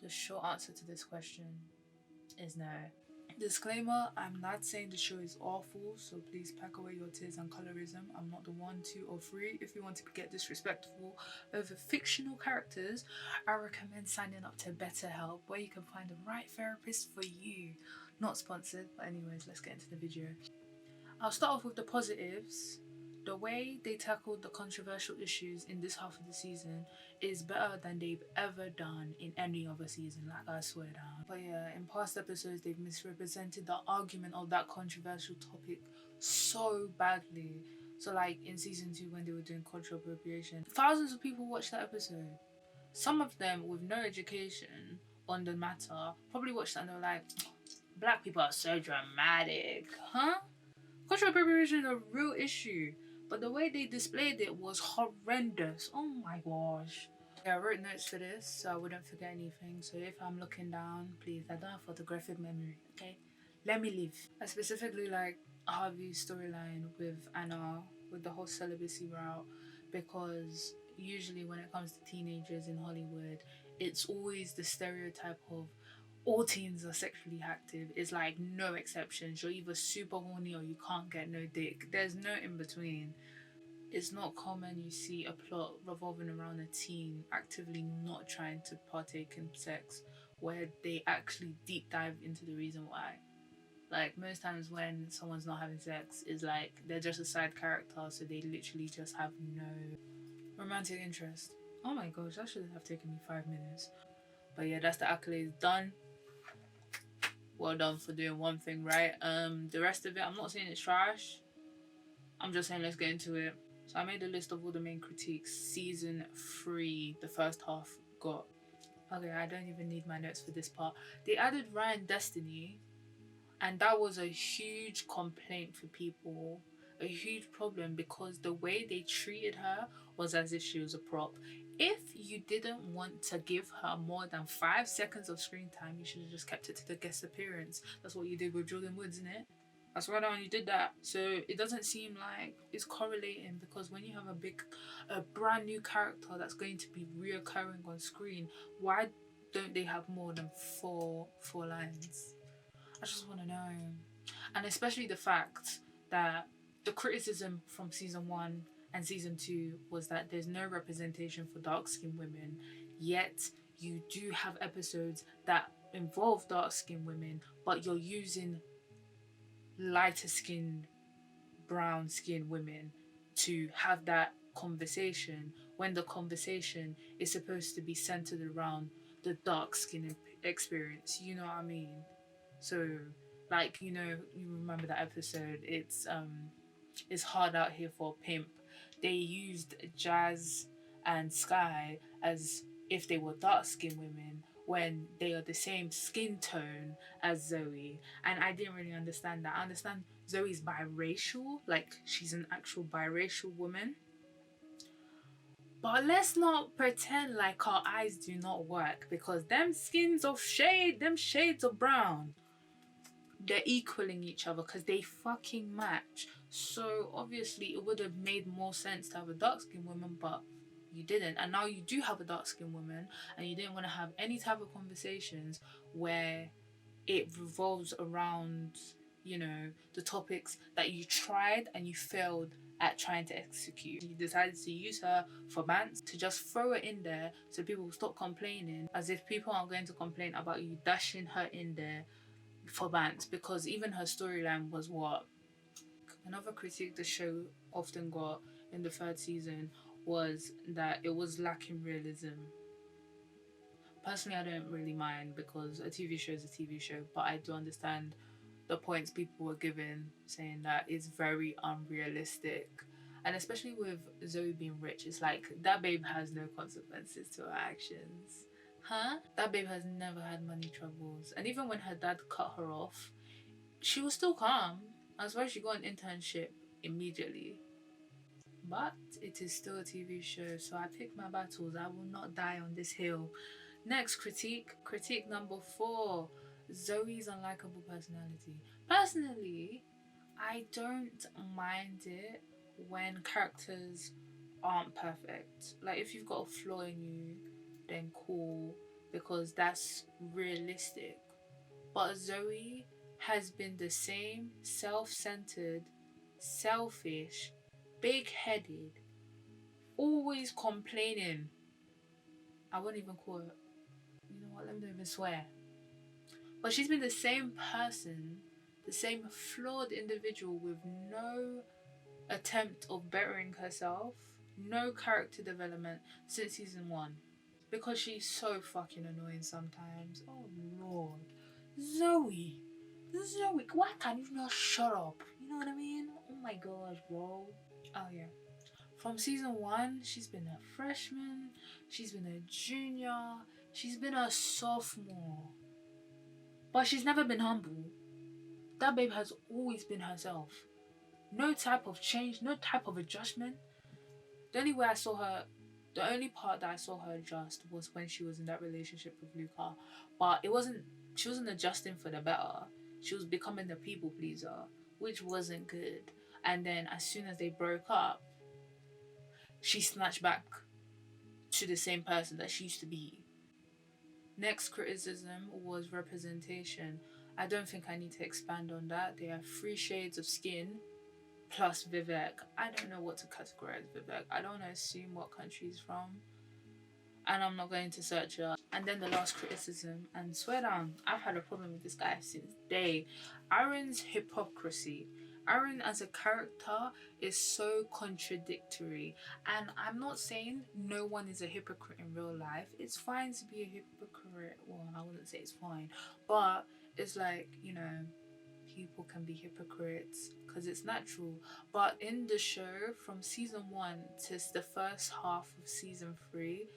The short answer to this question is no. Disclaimer, I'm not saying the show is awful, so please pack away your tears and colorism. I'm not the 1, 2, or 3. If you want to get disrespectful over fictional characters, I recommend signing up to BetterHelp, where you can find the right therapist for you. Not sponsored, but anyways, let's get into the video. I'll start off with the positives. The way they tackled the controversial issues in this half of the season is better than they've ever done in any other season, like I swear down. But yeah, in past episodes they've misrepresented the argument of that controversial topic so badly. So like in season 2 when they were doing cultural appropriation, thousands of people watched that episode. Some of them with no education on the matter probably watched that and they were like, black people are so dramatic, huh? Cultural appropriation is a real issue, but the way they displayed it was horrendous. Oh my gosh. Yeah, I wrote notes for this so I wouldn't forget anything. So if I'm looking down, please, I don't have photographic memory, okay? Let me live. I specifically like Harvey's storyline with Anna, with the whole celibacy route, because usually when it comes to teenagers in Hollywood, it's always the stereotype of all teens are sexually active. It's like no exceptions. You're either super horny or you can't get no dick. There's no in between. It's not common you see a plot revolving around a teen actively not trying to partake in sex where they actually deep dive into the reason why. Like most times when someone's not having sex, it's like they're just a side character, so they literally just have no romantic interest. Oh my gosh, that should have taken me 5 minutes. But yeah, that's the accolades done. Well done for doing one thing right. The rest of it, I'm not saying it's trash. I'm just saying let's get into it. So I made a list of all the main critiques season 3, the first half got. Okay, I don't even need my notes for this part. They added Ryan Destiny, and that was a huge complaint for people. A huge problem because the way they treated her was as if she was a prop. If you didn't want to give her more than 5 seconds of screen time, you should have just kept it to the guest appearance. That's what you did with Jordan Woods, innit? I swear down, you did that. So it doesn't seem like it's correlating, because when you have a brand new character that's going to be reoccurring on screen, why don't they have more than four lines? I just want to know. And especially the fact that the criticism from season 1 and season 2 was that there's no representation for dark-skinned women, yet you do have episodes that involve dark-skinned women, but you're using lighter-skinned, brown-skinned women to have that conversation when the conversation is supposed to be centered around the dark-skin experience. You know what I mean? So, like, you remember that episode, it's hard out here for a pimp. They used Jazz and Sky as if they were dark-skinned women when they are the same skin tone as Zoe, and I didn't really understand that. I understand Zoe's biracial, like she's an actual biracial woman, but let's not pretend like our eyes do not work, because them skins of shade, them shades of brown, they're equaling each other because they fucking match. So obviously it would have made more sense to have a dark-skinned woman, but you didn't. And now you do have a dark-skinned woman, and you didn't want to have any type of conversations where it revolves around, the topics that you tried and you failed at trying to execute. You decided to use her for bants, to just throw it in there so people will stop complaining, as if people aren't going to complain about you dashing her in there for bants, because even her storyline was what? Another critique the show often got in the 3rd season was that it was lacking realism. Personally, I don't really mind, because a TV show is a TV show, but I do understand the points people were giving, saying that it's very unrealistic. And especially with Zoe being rich, it's like, that babe has no consequences to her actions. Huh? That babe has never had money troubles. And even when her dad cut her off, she was still calm. That's why she got an internship immediately. But it is still a TV show, so I pick my battles. I will not die on this hill. Next critique. Critique number 4. Zoe's unlikable personality. Personally, I don't mind it when characters aren't perfect. Like, if you've got a flaw in you, then cool. because that's realistic. But Zoe has been the same self-centered, selfish, big-headed, always complaining. I won't even call it. You know what? Let me not even swear. But she's been the same person, the same flawed individual with no attempt of bettering herself, no character development since season one. Because she's so fucking annoying sometimes. Oh lord. Zoe. Zoe, why can't you not shut up? You know what I mean? Oh my gosh, bro. Oh yeah. From season one, she's been a freshman, she's been a junior, she's been a sophomore. But she's never been humble. That babe has always been herself. No type of change, no type of adjustment. The only way I saw her, the only part that I saw her adjust was when she was in that relationship with Luca. But she wasn't adjusting for the better. She was becoming a people pleaser, which wasn't good. And then as soon as they broke up, she snatched back to the same person that she used to be. Next criticism was representation. I don't think I need to expand on that. They have 3 shades of skin plus Vivek. I don't know what to categorize Vivek. I don't want to assume what country he's from. And I'm not going to search it. And then the last criticism, and swear down, I've had a problem with this guy since day. Aaron's hypocrisy. Aaron as a character is so contradictory. And I'm not saying no one is a hypocrite in real life. It's fine to be a hypocrite. Well, I wouldn't say it's fine. But it's like, you know, people can be hypocrites because it's natural. But in the show, from season 1 to the first half of season 3,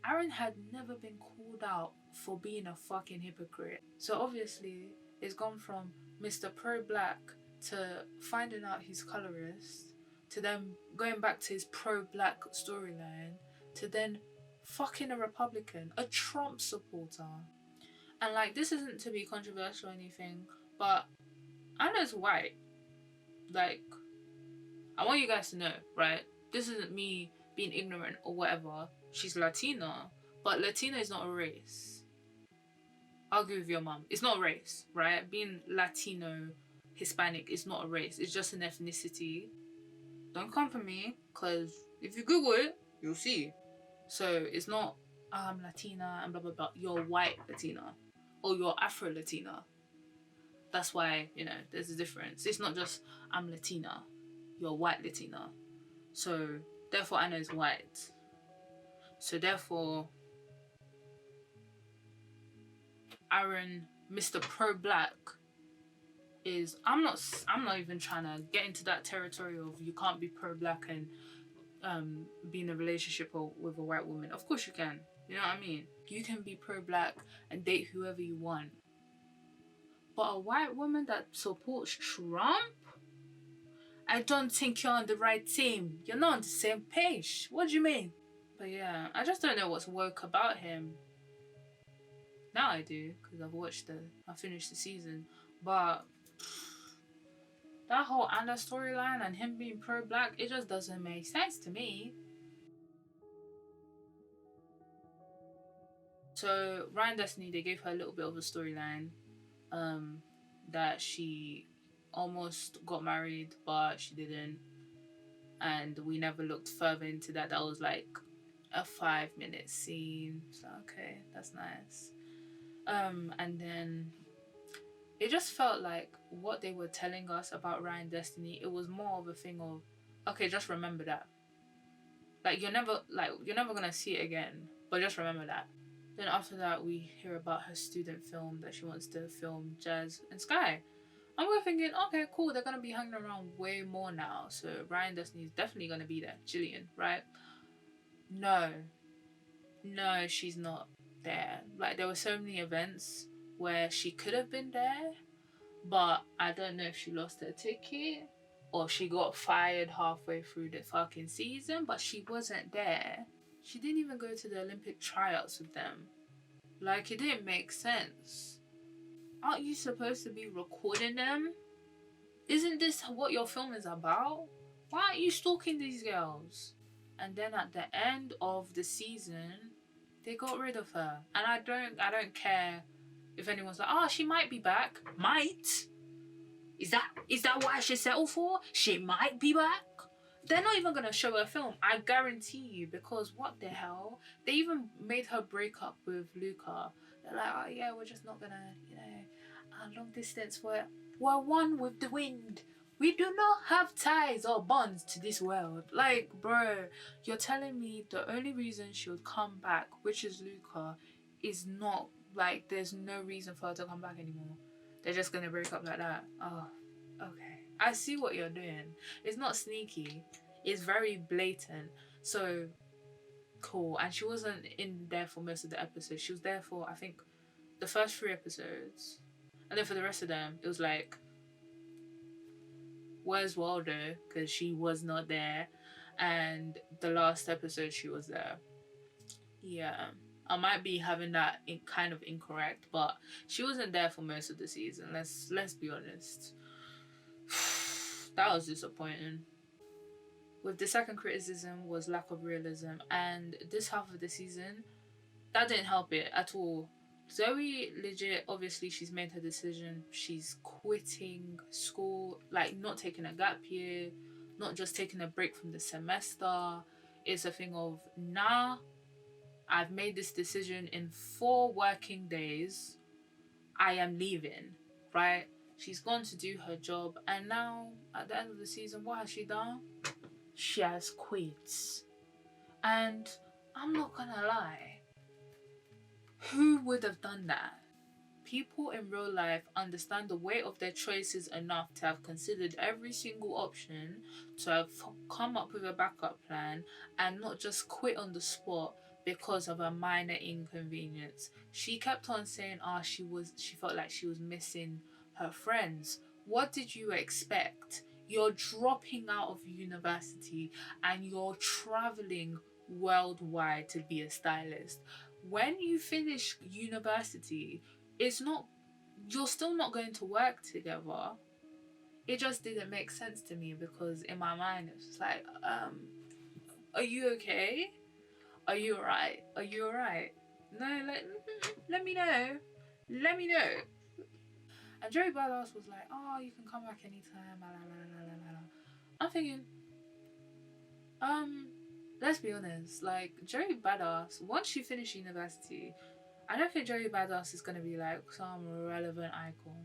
Aaron had never been called out for being a fucking hypocrite. So obviously, it's gone from Mr. Pro-Black to finding out he's colorist, to then going back to his pro-Black storyline, to then fucking a Republican, a Trump supporter. And like, this isn't to be controversial or anything, but Anna's white. Like, I want you guys to know, right? This isn't me being ignorant or whatever. She's Latina, but Latina is not a race. I'll agree with your mom. It's not a race, right? Being Latino, Hispanic is not a race. It's just an ethnicity. Don't come for me, because if you Google it, you'll see. So it's not, I'm Latina and blah, blah, blah. You're white Latina. Or you're Afro-Latina. That's why, you know, there's a difference. It's not just, I'm Latina. You're white Latina. So, therefore, Anna is white. So, therefore, Aaron, Mr. Pro-Black, is... I'm not even trying to get into that territory of you can't be pro-Black and be in a relationship with a white woman. Of course you can. You know what I mean? You can be pro-Black and date whoever you want. But a white woman that supports Trump? I don't think you're on the right team. You're not on the same page. What do you mean? But yeah, I just don't know what's woke about him. Now I do, because I finished the season. But that whole Anna storyline and him being pro-Black, it just doesn't make sense to me. So Ryan Destiny, they gave her a little bit of a storyline. That she almost got married, but she didn't. And we never looked further into that. That was like a 5-minute scene. So okay, that's nice. And then it just felt like what they were telling us about Ryan Destiny, it was more of a thing of, okay, just remember that. Like you're never gonna see it again, but just remember that. Then after that, we hear about her student film that she wants to film Jazz and Sky. And we're thinking, okay, cool, they're going to be hanging around way more now. So Ryan Destiny is definitely going to be there. Jillian, right? No, she's not there. Like, there were so many events where she could have been there, but I don't know if she lost her ticket or she got fired halfway through the fucking season, but she wasn't there. She didn't even go to the Olympic tryouts with them. Like, it didn't make sense. Aren't you supposed to be recording them? Isn't this what your film is about? Why aren't you stalking these girls? And then at the end of the season, They got rid of her, and I don't care if anyone's like, oh, she might be back. Might. Is that what I should settle for? She might be back. They're not even gonna show her film. I guarantee you, because what the hell? They even made her break up with Luca. They're like, oh yeah, we're just not gonna, long distance. We're one with the wind. We do not have ties or bonds to this world. Like, bro, you're telling me the only reason she would come back, which is Luca, is not like there's no reason for her to come back anymore. They're just gonna break up like that. Oh, okay. I see what you're doing. It's not sneaky. It's very blatant. So cool. And she wasn't in there for most of the episodes. She was there for, I think, the first 3 episodes. And then for the rest of them, it was like, where's Waldo? Because she was not there. And the last episode, she was there. Yeah. I might be having that kind of incorrect, but she wasn't there for most of the season. Let's be honest. That was disappointing. With the second criticism was lack of realism, and this half of the season, that didn't help it at all. Zoe, legit, obviously she's made her decision. She's quitting school, like not taking a gap year, not just taking a break from the semester. It's a thing of, nah, I've made this decision in 4 working days. I am leaving, right? She's gone to do her job, and now at the end of the season, what has she done? She has quit. And I'm not gonna lie, who would have done that? People in real life understand the weight of their choices enough to have considered every single option, to have come up with a backup plan, and not just quit on the spot because of a minor inconvenience. She kept on saying, she felt like she was missing her friends. What did you expect? You're dropping out of university and you're traveling worldwide to be a stylist. When you finish university, it's not, you're still not going to work together. It just didn't make sense to me, because in my mind it's just like, are you okay? Are you alright? Are you alright? No, let me know. Let me know. And Joey Badass was like, oh, you can come back anytime. La, la, la, la, la, la. I'm thinking, let's be honest, like Joey Badass, once you finish university, I don't think Joey Badass is gonna be like some relevant icon.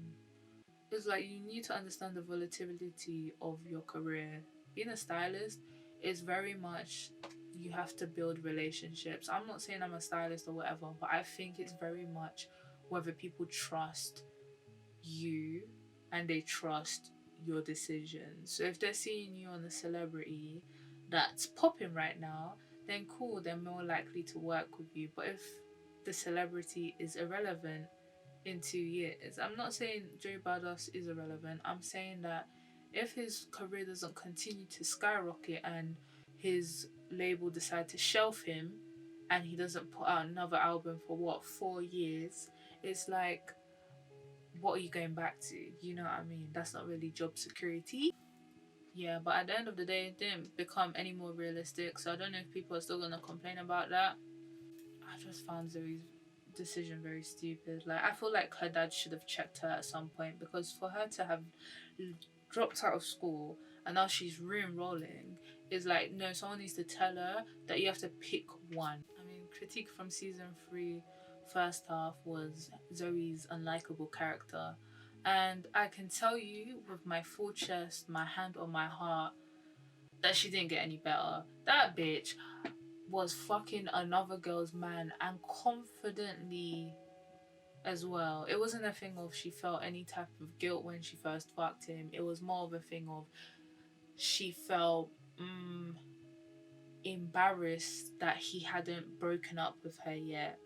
It's like you need to understand the volatility of your career. Being a stylist is very much, you have to build relationships. I'm not saying I'm a stylist or whatever, but I think it's very much whether people trust you and they trust your decisions. So if they're seeing you on a celebrity that's popping right now, then cool, they're more likely to work with you. But if the celebrity is irrelevant in 2 years, I'm not saying Joe Badass is irrelevant. I'm saying that if his career doesn't continue to skyrocket and his label decide to shelf him and he doesn't put out another album for 4 years, it's like, what are you going back to? You know what I mean? That's not really job security. Yeah, but at the end of the day, it didn't become any more realistic. So I don't know if people are still gonna complain about that. I just found Zoe's decision very stupid. Like, I feel like her dad should have checked her at some point, because for her to have dropped out of school and now she's re-enrolling is like, no, someone needs to tell her that you have to pick one. I mean, critique from season 3 first half was Zoe's unlikable character. And I can tell you with my full chest, my hand on my heart, that she didn't get any better. That bitch was fucking another girl's man, and confidently as well. It wasn't a thing of she felt any type of guilt when she first fucked him. It was more of a thing of she felt embarrassed that he hadn't broken up with her yet.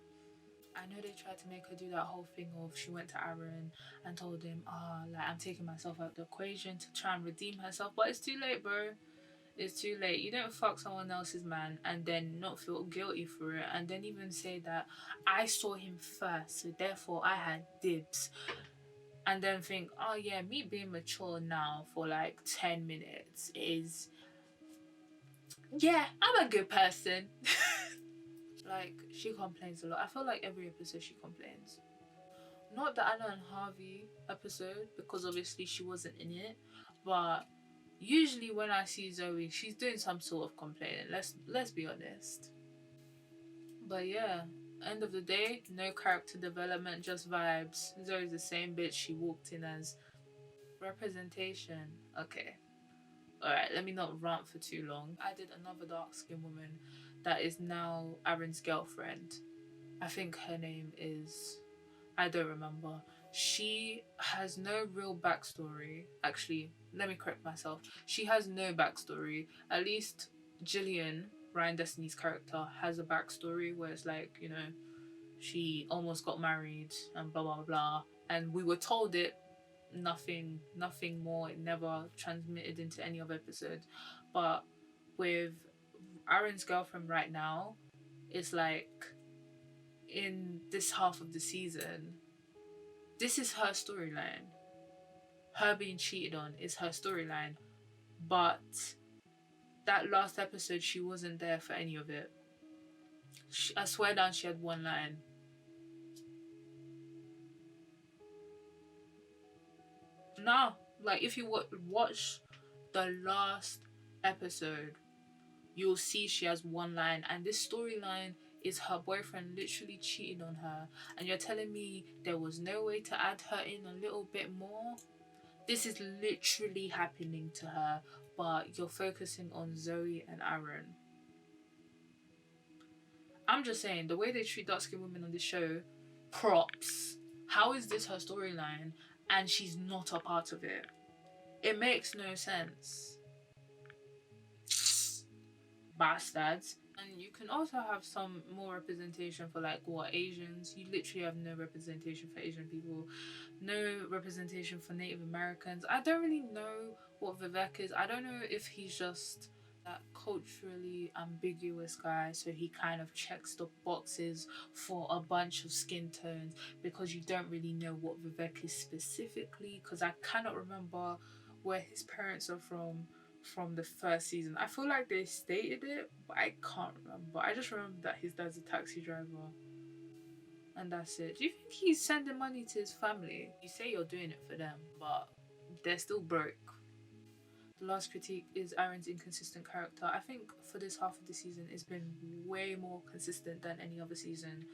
I know they tried to make her do that whole thing of she went to Aaron and told him, like, I'm taking myself out of the equation to try and redeem herself, but it's too late, bro. It's too late. You don't fuck someone else's man and then not feel guilty for it, and then even say that I saw him first, so therefore I had dibs, and then think, oh yeah, me being mature now for like 10 minutes is, yeah, I'm a good person. Like, she complains a lot. I feel like every episode she complains. Not the Anna and Harvey episode, because obviously she wasn't in it, but usually when I see Zoe, she's doing some sort of complaining. Let's be honest. But yeah, end of the day, no character development, just vibes. Zoe's the same bitch she walked in as. Representation. Okay. Alright, let me not rant for too long. I did another dark skinned woman that is now Aaron's girlfriend. I think her name is, I don't remember. She has no real backstory. Actually, let me correct myself. She has no backstory. At least Gillian, Ryan Destiny's character, has a backstory where it's like, you know, she almost got married and blah blah blah. And we were told it, nothing more. It never transmitted into any other episode. But with Aaron's girlfriend right now, it's like in this half of the season, this is her storyline. Her being cheated on is her storyline. But that last episode, she wasn't there for any of it. I swear down, she had one line. No, like if you watch the last episode, you'll see she has one line, and this storyline is her boyfriend literally cheating on her, and you're telling me there was no way to add her in a little bit more? This is literally happening to her, but you're focusing on Zoe and Aaron. I'm just saying, the way they treat dark skinned women on this show, props. How is this her storyline and she's not a part of it? It makes no sense. Bastards. And you can also have some more representation for like what Asians. You literally have no representation for Asian people, no representation for Native Americans. I don't really know what Vivek is. I don't know if he's just that culturally ambiguous guy, so he kind of checks the boxes for a bunch of skin tones, because you don't really know what Vivek is specifically, because I cannot remember where his parents are from the first season. I feel like they stated it, but I can't remember. I just remember that his dad's a taxi driver. And that's it. Do you think he's sending money to his family? You say you're doing it for them, but they're still broke. The last critique is Aaron's inconsistent character. I think for this half of the season, it's been way more consistent than any other season.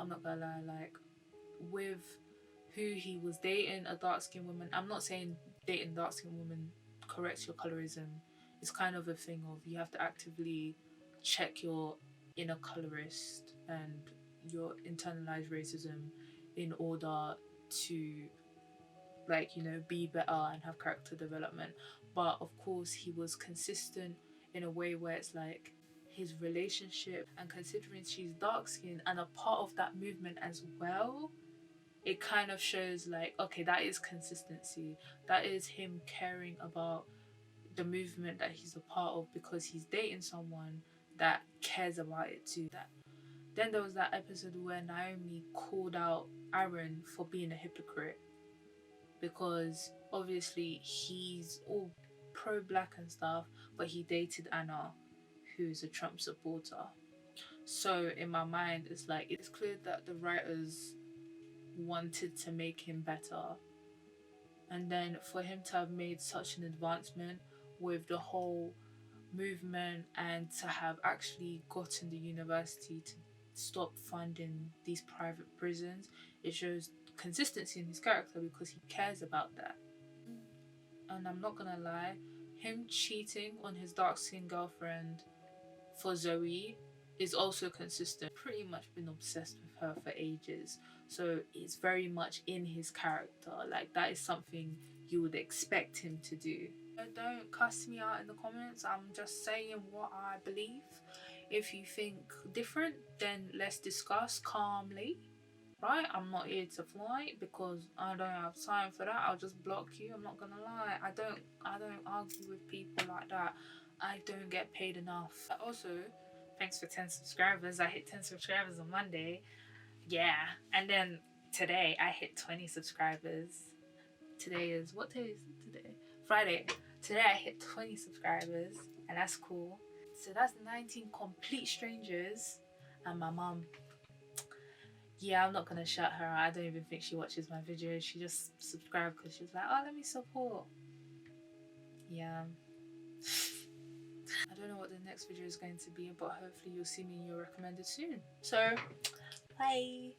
I'm not gonna lie, like, with who he was dating, a dark skinned woman. I'm not saying dating dark skinned woman corrects your colorism. It's kind of a thing of you have to actively check your inner colorist and your internalized racism in order to, like, you know, be better and have character development. But of course he was consistent in a way where it's like his relationship, and considering she's dark skinned and a part of that movement as well, it kind of shows like, okay, that is consistency. That is him caring about the movement that he's a part of, because he's dating someone that cares about it too. That then there was that episode where Naomi called out Aaron for being a hypocrite, because obviously he's all pro black and stuff, but he dated Anna, who's a Trump supporter. So in my mind, it's like, it's clear that the writers wanted to make him better, and then for him to have made such an advancement with the whole movement, and to have actually gotten the university to stop funding these private prisons, it shows consistency in his character, because he cares about that. And I'm not gonna lie, him cheating on his dark skinned girlfriend for Zoe is also consistent. Pretty much been obsessed with her for ages, so it's very much in his character. Like, that is something you would expect him to do. Don't cuss me out in the comments. I'm just saying what I believe. If you think different, then let's discuss calmly. Right? I'm not here to fight, because I don't have time for that. I'll just block you. I'm not gonna lie. I don't argue with people like that. I don't get paid enough. Also, thanks for 10 subscribers. I hit 10 subscribers on Monday. Yeah. And then today I hit 20 subscribers. Today is, what day is it today? Friday. Today I hit 20 subscribers, and that's cool. So that's 19 complete strangers, And my mum, yeah, I'm not gonna shout her out. I don't even think she watches my videos. She just subscribed because she was like, oh, let me support. Yeah. I don't know what the next video is going to be, but hopefully you'll see me in your recommended soon. So, bye.